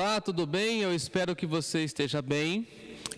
Olá, tudo bem? Eu espero que você esteja bem.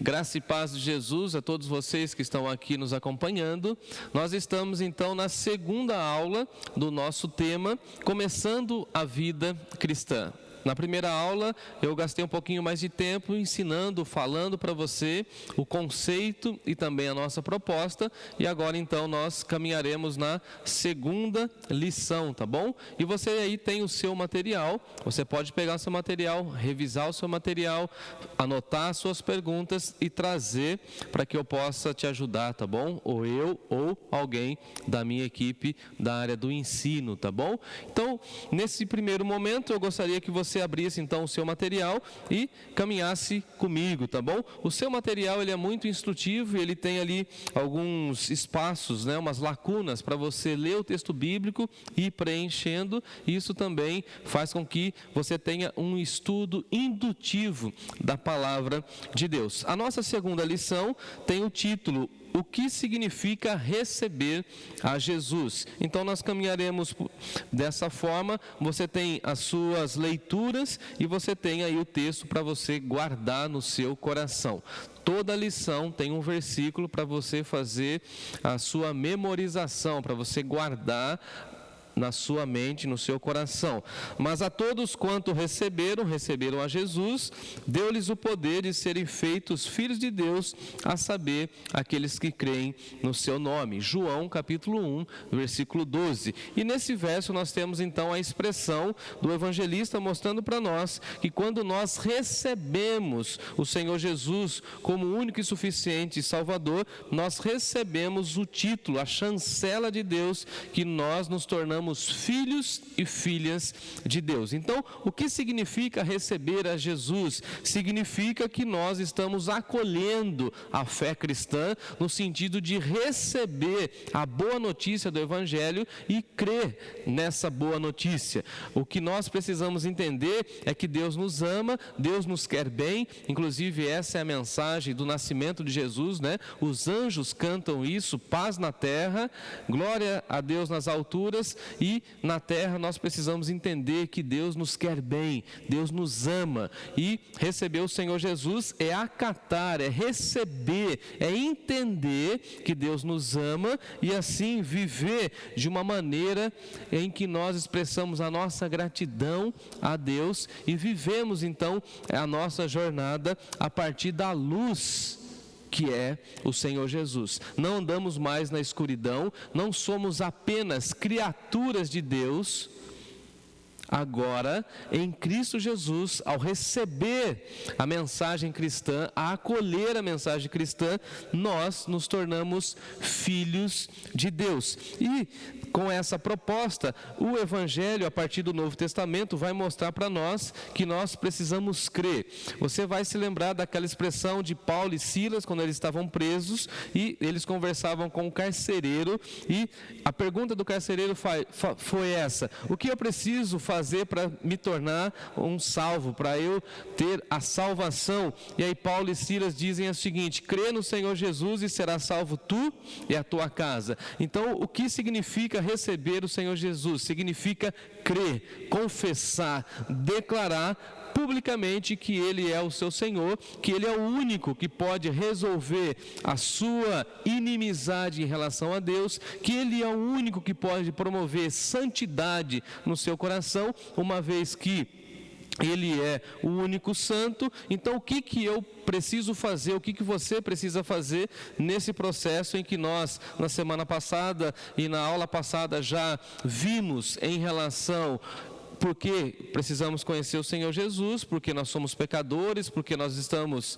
Graça e paz de Jesus a todos vocês que estão aqui nos acompanhando. Nós estamos então na segunda aula do nosso tema, Começando a Vida Cristã. Na primeira aula, eu gastei um pouquinho mais de tempo ensinando, falando para você o conceito e também a nossa proposta. E agora, então, nós caminharemos na segunda lição, tá bom? E você aí tem o seu material. Você pode pegar o seu material, revisar o seu material, anotar as suas perguntas e trazer para que eu possa te ajudar, tá bom? Ou eu ou alguém da minha equipe da área do ensino, tá bom? Então, nesse primeiro momento, eu gostaria que você abrisse então o seu material e caminhasse comigo, tá bom? O seu material ele é muito instrutivo e ele tem ali alguns espaços, umas lacunas para você ler o texto bíblico e ir preenchendo. Isso também faz com que você tenha um estudo indutivo da palavra de Deus. A nossa segunda lição tem o título: o que significa receber a Jesus? Então nós caminharemos dessa forma. Você tem as suas leituras e você tem aí o texto para você guardar no seu coração. Toda lição tem um versículo para você fazer a sua memorização, para você guardar na sua mente, no seu coração. Mas a todos quanto receberam a Jesus, deu-lhes o poder de serem feitos filhos de Deus, a saber, aqueles que creem no seu nome. João capítulo 1, versículo 12. E nesse verso nós temos então a expressão do evangelista mostrando para nós que quando nós recebemos o Senhor Jesus como único e suficiente Salvador, nós recebemos o título, a chancela de Deus, que nós nos tornamos filhos e filhas de Deus. Então, o que significa receber a Jesus? Significa que nós estamos acolhendo a fé cristã no sentido de receber a boa notícia do Evangelho e crer nessa boa notícia. O que nós precisamos entender é que Deus nos ama, Deus nos quer bem. Inclusive, essa é a mensagem do nascimento de Jesus, Os anjos cantam isso: paz na terra, glória a Deus nas alturas. E na terra nós precisamos entender que Deus nos quer bem, Deus nos ama. E receber o Senhor Jesus é acatar, é receber, é entender que Deus nos ama e assim viver de uma maneira em que nós expressamos a nossa gratidão a Deus e vivemos então a nossa jornada a partir da luz que é o Senhor Jesus. Não andamos mais na escuridão, não somos apenas criaturas de Deus. Agora, em Cristo Jesus, ao receber a mensagem cristã, a acolher a mensagem cristã, nós nos tornamos filhos de Deus. E com essa proposta, o Evangelho, a partir do Novo Testamento, vai mostrar para nós que nós precisamos crer. Você vai se lembrar daquela expressão de Paulo e Silas, quando eles estavam presos, e eles conversavam com o carcereiro, e a pergunta do carcereiro foi essa: o que eu preciso fazer para me tornar um salvo, para eu ter a salvação? E aí Paulo e Silas dizem o seguinte: crê no Senhor Jesus e será salvo tu e a tua casa. Então, o que significa receber o Senhor Jesus? Significa crer, confessar, declarar publicamente que Ele é o seu Senhor, que Ele é o único que pode resolver a sua inimizade em relação a Deus, que Ele é o único que pode promover santidade no seu coração, uma vez que Ele é o único santo. Então, o que eu preciso fazer, o que você precisa fazer nesse processo em que nós, na semana passada e na aula passada, já vimos em relação porque precisamos conhecer o Senhor Jesus, porque nós somos pecadores, porque nós estamos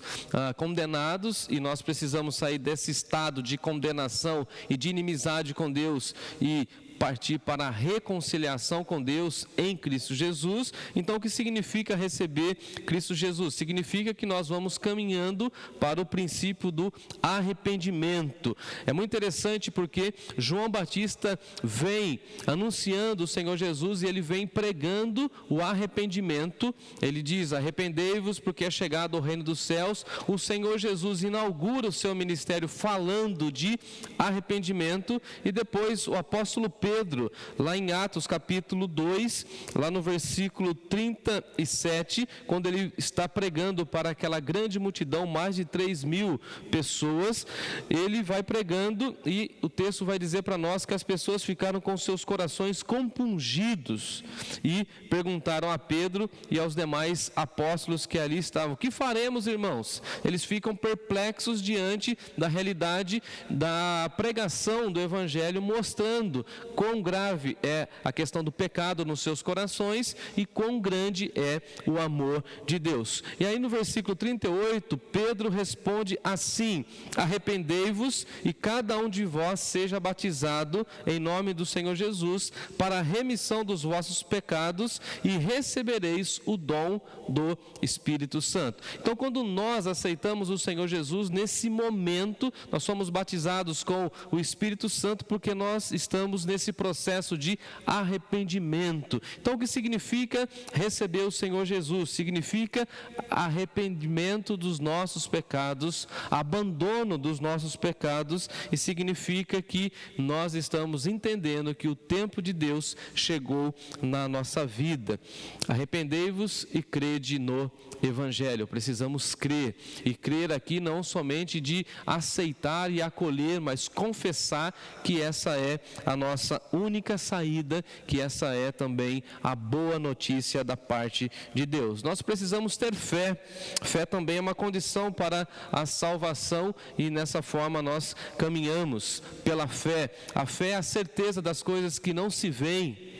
condenados e nós precisamos sair desse estado de condenação e de inimizade com Deus e partir para a reconciliação com Deus em Cristo Jesus. Então, o que significa receber Cristo Jesus? Significa que nós vamos caminhando para o princípio do arrependimento. É muito interessante porque João Batista vem anunciando o Senhor Jesus e ele vem pregando o arrependimento. Ele diz: arrependei-vos porque é chegado o reino dos céus. O Senhor Jesus inaugura o seu ministério falando de arrependimento, e depois o apóstolo Pedro, lá em Atos capítulo 2, lá no versículo 37, quando ele está pregando para aquela grande multidão, mais de 3.000 pessoas, ele vai pregando e o texto vai dizer para nós que as pessoas ficaram com seus corações compungidos e perguntaram a Pedro e aos demais apóstolos que ali estavam: o que faremos, irmãos? Eles ficam perplexos diante da realidade da pregação do Evangelho, mostrando quão grave é a questão do pecado nos seus corações e quão grande é o amor de Deus. E aí no versículo 38, Pedro responde assim: arrependei-vos e cada um de vós seja batizado em nome do Senhor Jesus para a remissão dos vossos pecados e recebereis o dom do Espírito Santo. Então, quando nós aceitamos o Senhor Jesus, nesse momento nós somos batizados com o Espírito Santo, porque nós estamos nesse processo de arrependimento. Então, o que significa receber o Senhor Jesus? Significa arrependimento dos nossos pecados, abandono dos nossos pecados, e significa que nós estamos entendendo que o tempo de Deus chegou na nossa vida. Arrependei-vos e crede no Evangelho. Precisamos crer, e crer aqui não somente de aceitar e acolher, mas confessar que essa é a nossa única saída, que essa é também a boa notícia da parte de Deus. Nós precisamos ter fé. Fé também é uma condição para a salvação, e nessa forma nós caminhamos pela fé. A fé é a certeza das coisas que não se veem.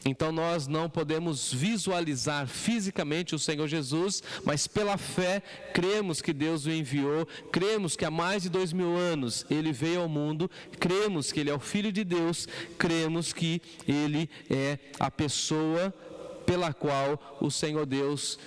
Então nós não podemos visualizar fisicamente o Senhor Jesus, mas pela fé cremos que Deus o enviou, cremos que há mais de 2.000 anos Ele veio ao mundo, cremos que Ele é o Filho de Deus, cremos que Ele é a pessoa pela qual o Senhor Deus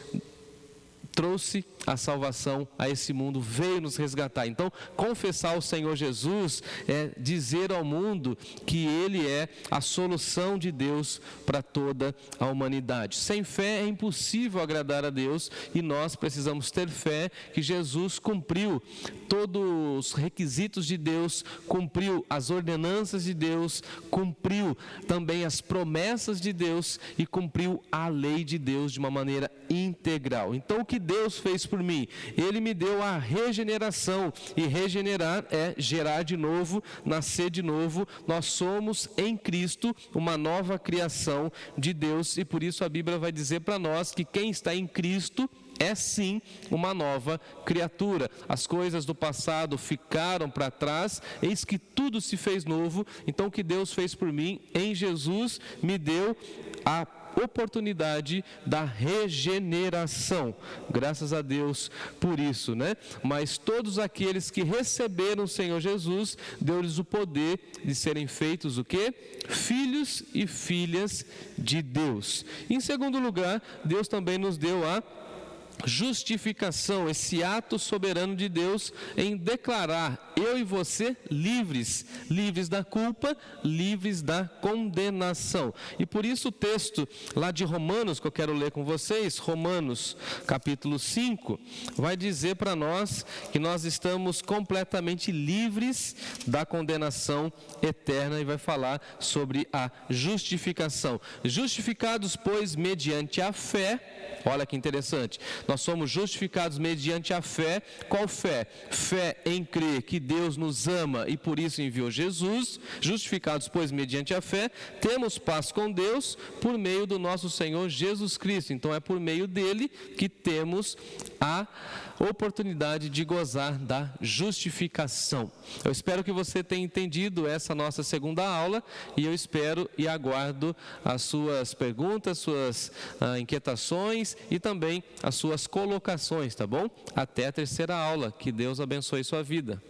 trouxe a salvação a esse mundo, veio nos resgatar. Então, confessar o Senhor Jesus é dizer ao mundo que Ele é a solução de Deus para toda a humanidade. Sem fé é impossível agradar a Deus, e nós precisamos ter fé que Jesus cumpriu todos os requisitos de Deus, cumpriu as ordenanças de Deus, cumpriu também as promessas de Deus e cumpriu a lei de Deus de uma maneira integral. Então, o que Deus fez por mim? Ele me deu a regeneração, e regenerar é gerar de novo, nascer de novo. Nós somos em Cristo uma nova criação de Deus, e por isso a Bíblia vai dizer para nós que quem está em Cristo é sim uma nova criatura. As coisas do passado ficaram para trás, eis que tudo se fez novo. Então, o que Deus fez por mim em Jesus me deu a oportunidade da regeneração. Graças a Deus por isso, né? Mas todos aqueles que receberam o Senhor Jesus, deu-lhes o poder de serem feitos o quê? Filhos e filhas de Deus. Em segundo lugar, Deus também nos deu a justificação, esse ato soberano de Deus em declarar eu e você livres, livres da culpa, livres da condenação. E por isso o texto lá de Romanos, que eu quero ler com vocês, Romanos capítulo 5, vai dizer para nós que nós estamos completamente livres da condenação eterna, e vai falar sobre a justificação. Justificados, pois, mediante a fé. Olha que interessante, nós somos justificados mediante a fé. Qual fé? Fé em crer que Deus nos ama e por isso enviou Jesus. Justificados, pois, mediante a fé, temos paz com Deus por meio do nosso Senhor Jesus Cristo. Então é por meio dele que temos a oportunidade de gozar da justificação. Eu espero que você tenha entendido essa nossa segunda aula, e eu espero e aguardo as suas perguntas, suas inquietações e também as suas colocações, tá bom? Até a terceira aula. Que Deus abençoe sua vida.